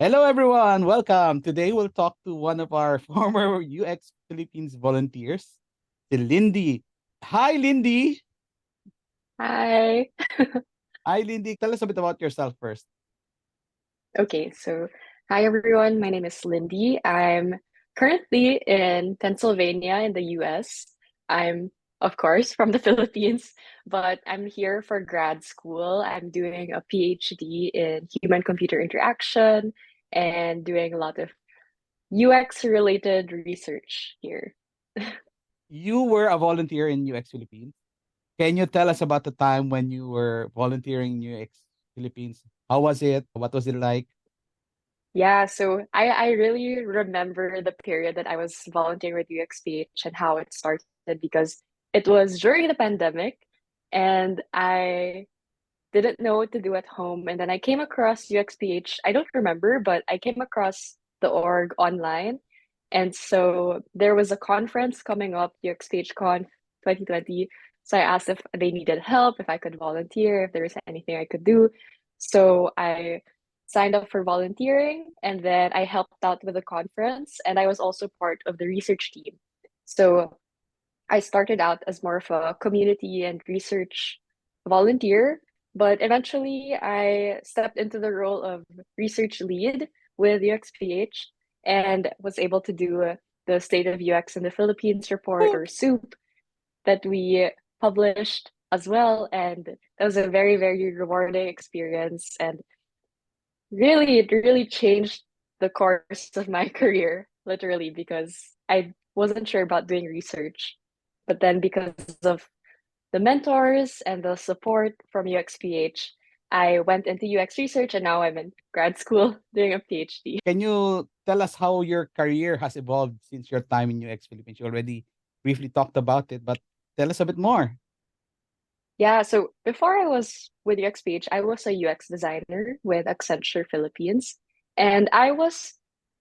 Hello, everyone. Welcome. Today, we'll talk to one of our former UX Philippines volunteers, si Lindy. Hi, Lindy. Hi. Hi, Lindy. Tell us a bit about yourself first. Okay, so hi everyone. My name is Lindy. I'm currently in Pennsylvania in the US. I'm, of course, from the Philippines, but I'm here for grad school. I'm doing a PhD in human computer interaction and doing a lot of UX related research here. You were a volunteer in UX Philippines. Can you tell us about the time when you were volunteering in UX Philippines? How was it? What was it like? Yeah, so I really remember the period that I was volunteering with UXPH and how it started because it was during the pandemic and I didn't know what to do at home. And then I came across UXPH. I don't remember, but I came across the org online. And so there was a conference coming up, UXPH Conf 2020. So I asked if they needed help, if I could volunteer, if there was anything I could do. So I signed up for volunteering and then I helped out with the conference and I was also part of the research team. So I started out as more of a community and research volunteer, but eventually I stepped into the role of research lead with UXPH and was able to do the State of UX in the Philippines report Woo! or SOUP that we published as well. And that was a very, very rewarding experience. And really, it really changed the course of my career, literally, because I wasn't sure about doing research. But then because of the mentors and the support from UXPH, I went into UX research and now I'm in grad school doing a PhD. Can you tell us how your career has evolved since your time in UX Philippines? You already briefly talked about it, but tell us a bit more. Yeah, so before I was with UXPH, I was a UX designer with Accenture Philippines. And I was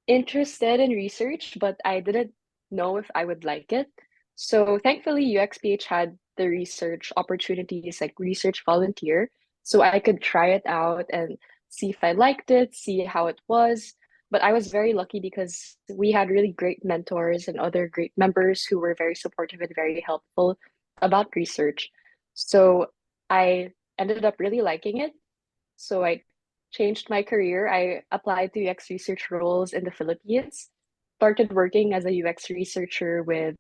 interested in research, but I didn't know if I would like it. So thankfully, UXPH had the research opportunities like research volunteer. So I could try it out and see if I liked it, see how it was. But I was very lucky because we had really great mentors and other great members who were very supportive and very helpful about research. So I ended up really liking it. So I changed my career. I applied to UX research roles in the Philippines, started working as a UX researcher with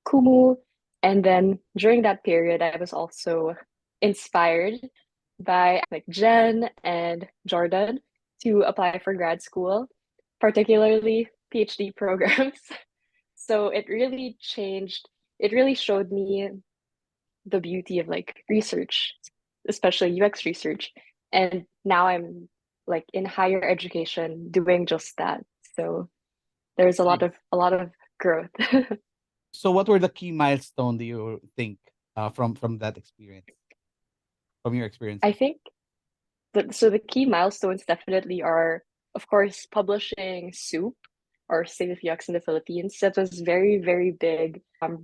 Kumu. And then during that period, I was also inspired by like Jen and Jordan to apply for grad school, particularly PhD programs. So it really changed, it really showed me the beauty of like research, especially UX research. And now I'm like in higher education doing just that. So there's Nice. a lot of growth. So, what were the key milestone do you think from that experience, from your I experiences? think so the key milestones definitely are, of course, publishing SOUP or State of UX in the Philippines. That was very, very big.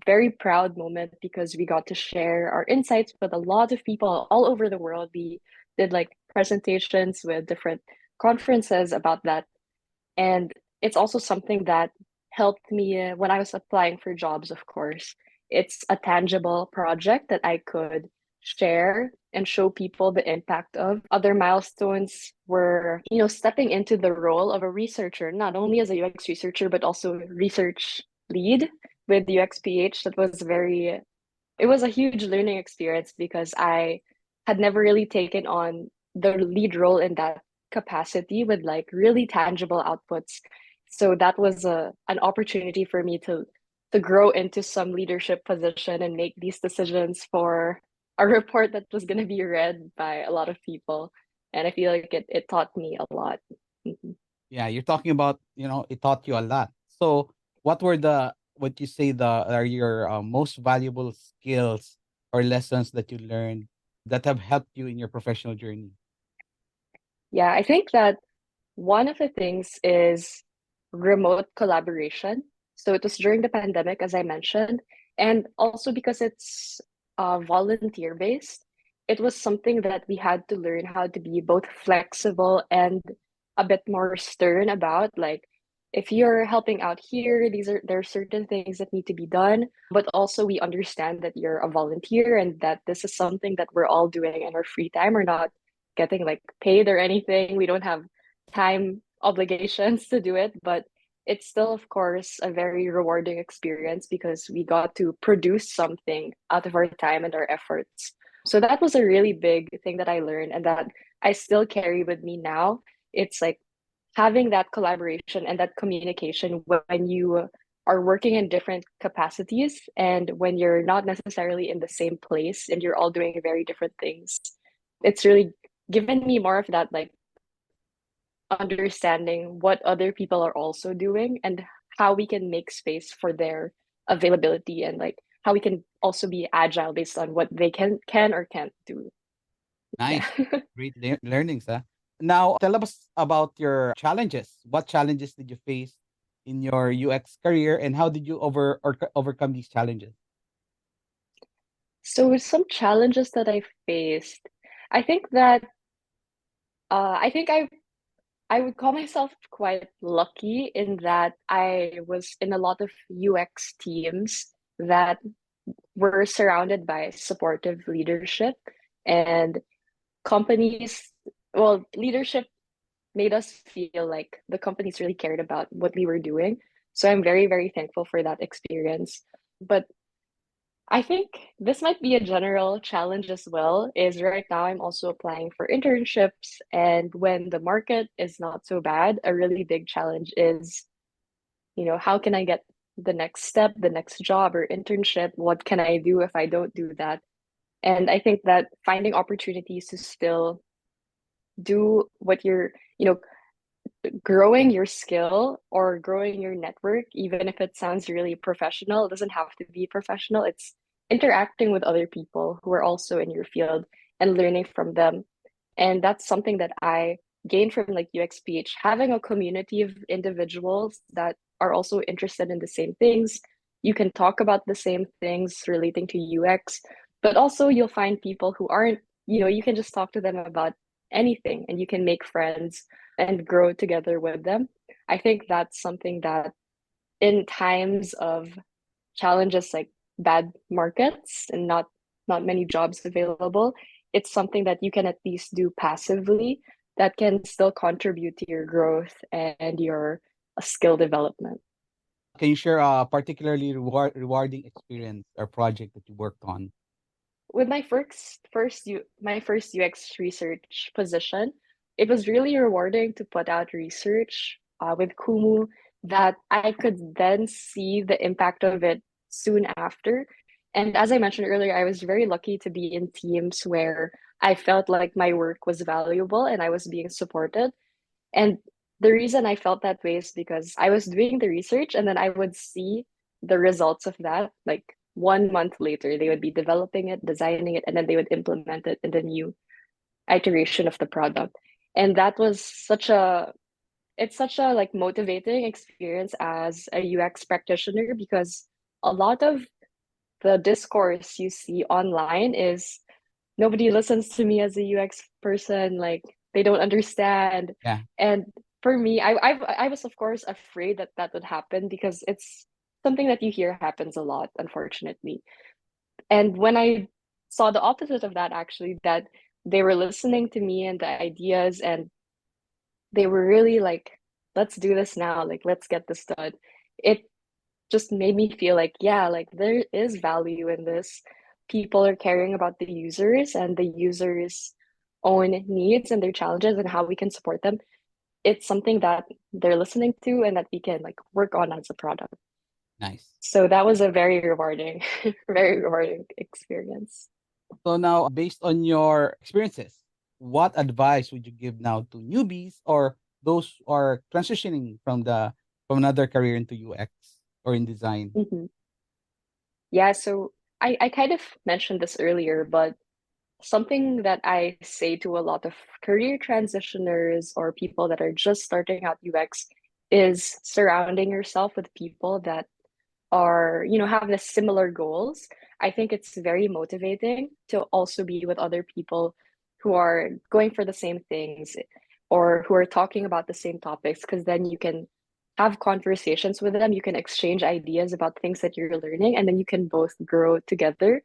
Very proud moment because we got to share our insights with a lot of people all over the world. We did like presentations with different conferences about that. And it's also something that helped me when I was applying for jobs, of course. It's a tangible project that I could share and show people the impact of. Other milestones were, stepping into the role of a researcher, not only as a UX researcher, but also research lead with UXPH. It was a huge learning experience because I had never really taken on the lead role in that capacity with like really tangible outputs. So that was an opportunity for me to grow into some leadership position and make these decisions for a report that was going to be read by a lot of people. And I feel like it taught me a lot. Mhm. Yeah, you're talking about, it taught you a lot. So, what were what you say are your most valuable skills or lessons that you learned that have helped you in your professional journey? Yeah, I think that one of the things is remote collaboration. So it was during the pandemic, as I mentioned, and also because it's volunteer based, it was something that we had to learn how to be both flexible and a bit more stern about, like, if you're helping out here, there are certain things that need to be done, but also we understand that you're a volunteer and that this is something that we're all doing in our free time. We're not getting like paid or anything. We don't have time obligations to do it, but it's still, of course, a very rewarding experience because we got to produce something out of our time and our efforts. So that was a really big thing that I learned and that I still carry with me now. It's like having that collaboration and that communication when you are working in different capacities and when you're not necessarily in the same place and you're all doing very different things. It's really given me more of that like understanding what other people are also doing and how we can make space for their availability and like how we can also be agile based on what they can or can't do. Yeah. Nice. Great learnings, huh? Now, tell us about your challenges. What challenges did you face in your UX career, and how did you overcome these challenges? So some challenges that I faced, I think that I think I would call myself quite lucky in that I was in a lot of UX teams that were surrounded by supportive leadership and companies, well, leadership made us feel like the companies really cared about what we were doing. So I'm very, very thankful for that experience. But I think this might be a general challenge as well, is right now I'm also applying for internships. And when the market is not so bad, a really big challenge is, how can I get the next step, the next job or internship? What can I do if I don't do that? And I think that finding opportunities to still do what you're growing your skill or growing your network, even if it sounds really professional, it doesn't have to be professional. It's interacting with other people who are also in your field and learning from them. And that's something that I gained from like UXPH, having a community of individuals that are also interested in the same things. You can talk about the same things relating to UX, but also you'll find people who aren't, you can just talk to them about anything and you can make friends and grow together with them. I think that's something that in times of challenges like bad markets and not many jobs available, it's something that you can at least do passively that can still contribute to your growth and your skill development. Can you share a particularly rewarding experience or project that you worked on? With my first UX research position, it was really rewarding to put out research with Kumu that I could then see the impact of it soon after. And as I mentioned earlier, I was very lucky to be in teams where I felt like my work was valuable and I was being supported. And the reason I felt that way is because I was doing the research and then I would see the results of that. Like 1 month later, they would be developing it, designing it, and then they would implement it in the new iteration of the product. And that was it's such a like motivating experience as a UX practitioner because a lot of the discourse you see online is nobody listens to me as a UX person. Like they don't understand. Yeah. And for me, I was of course afraid that that would happen because it's something that you hear happens a lot, unfortunately. And when I saw the opposite of that, actually, that they were listening to me and the ideas, and they were really like, let's do this now, like, let's get this done. It just made me feel like, yeah, like there is value in this. People are caring about the users and the users' own needs and their challenges and how we can support them. It's something that they're listening to and that we can like work on as a product. Nice. So that was a very rewarding, very rewarding experience. So now, based on your experiences, what advice would you give now to newbies or those who are transitioning from another career into UX or in design? Mhm. Yeah, so I kind of mentioned this earlier, but something that I say to a lot of career transitioners or people that are just starting out UX is surrounding yourself with people that are, have the similar goals. I think it's very motivating to also be with other people who are going for the same things. or who are talking about the same topics, because then you can have conversations with them. You can exchange ideas about things that you're learning, and then you can both grow together.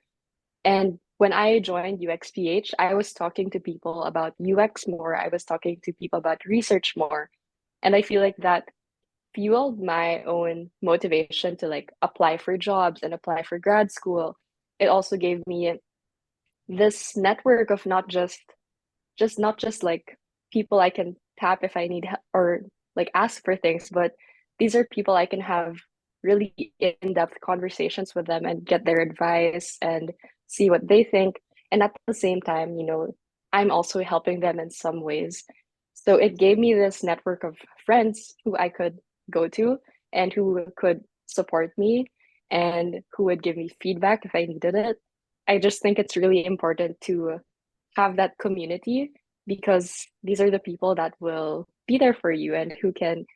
And when I joined UXPH, I was talking to people about UX more. I was talking to people about research more. And I feel like that fueled my own motivation to like apply for jobs and apply for grad school. It also gave me this network of not just like people I can tap if I need help or like ask for things, but these are people I can have really in-depth conversations with them and get their advice and see what they think. And at the same time, I'm also helping them in some ways. So it gave me this network of friends who I could go to and who could support me and who would give me feedback if I needed it. I just think it's really important to have that community because these are the people that will be there for you and who can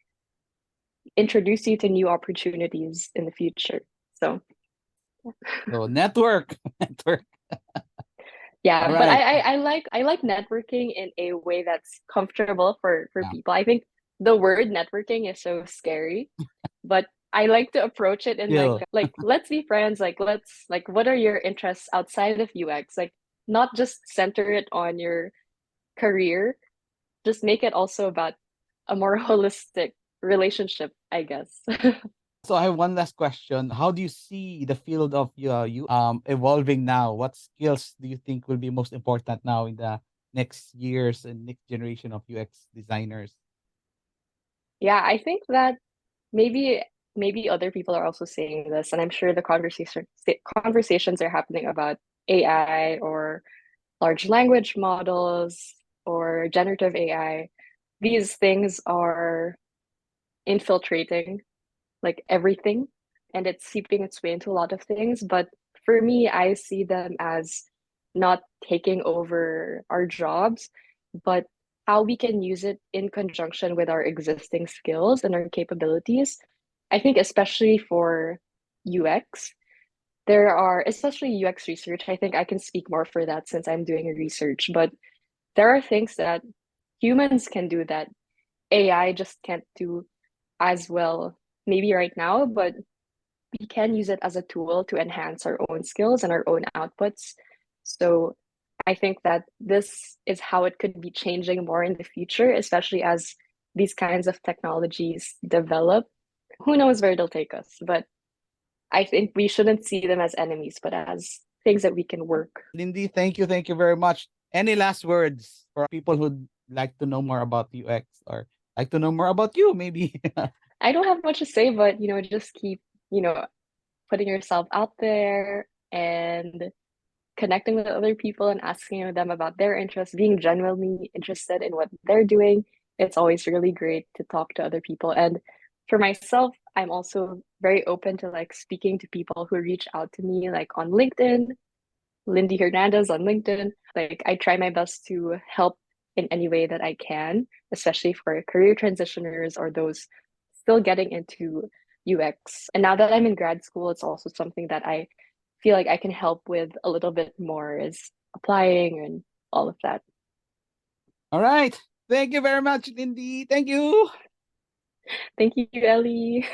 introduce you to new opportunities in the future. So So network, network. yeah, All but right. I like networking in a way that's comfortable for Yeah. people. I think the word networking is so scary, but I like to approach it in Still. like let's be friends, like let's like what are your interests outside of UX? Like not just center it on your career, just make it also about a more holistic relationship, I guess. So I have one last question. How do you see the field of you evolving now? What skills do you think will be most important now in the next years and next generation of UX designers? Yeah, I think that maybe maybe other people are also saying this, and I'm sure the conversations are happening about AI or large language models or generative AI. These things are infiltrating like everything and it's seeping its way into a lot of things. But for me, I see them as not taking over our jobs, but how we can use it in conjunction with our existing skills and our capabilities. I think, especially for UX, there are, especially UX research, I think I can speak more for that since I'm doing research, but there are things that humans can do that AI just can't do as well, maybe right now, but we can use it as a tool to enhance our own skills and our own outputs. So I think that this is how it could be changing more in the future, especially as these kinds of technologies develop. Who knows where they'll take us? But I think we shouldn't see them as enemies, but as things that we can work. Lindy, thank you. Thank you very much. Any last words for people who'd like to know more about UX or like to know more about you, maybe? I don't have much to say, but just keep, you know, putting yourself out there and connecting with other people and asking them about their interests, being genuinely interested in what they're doing. It's always really great to talk to other people. And for myself, I'm also very open to like speaking to people who reach out to me, like on LinkedIn, Lindy Hernandez on LinkedIn. Like I try my best to help in any way that I can, especially for career transitioners or those still getting into UX. And now that I'm in grad school, it's also something that I feel like I can help with a little bit more is applying and all of that. All right. Thank you very much, Lindy. Thank you. Thank you, Ellie.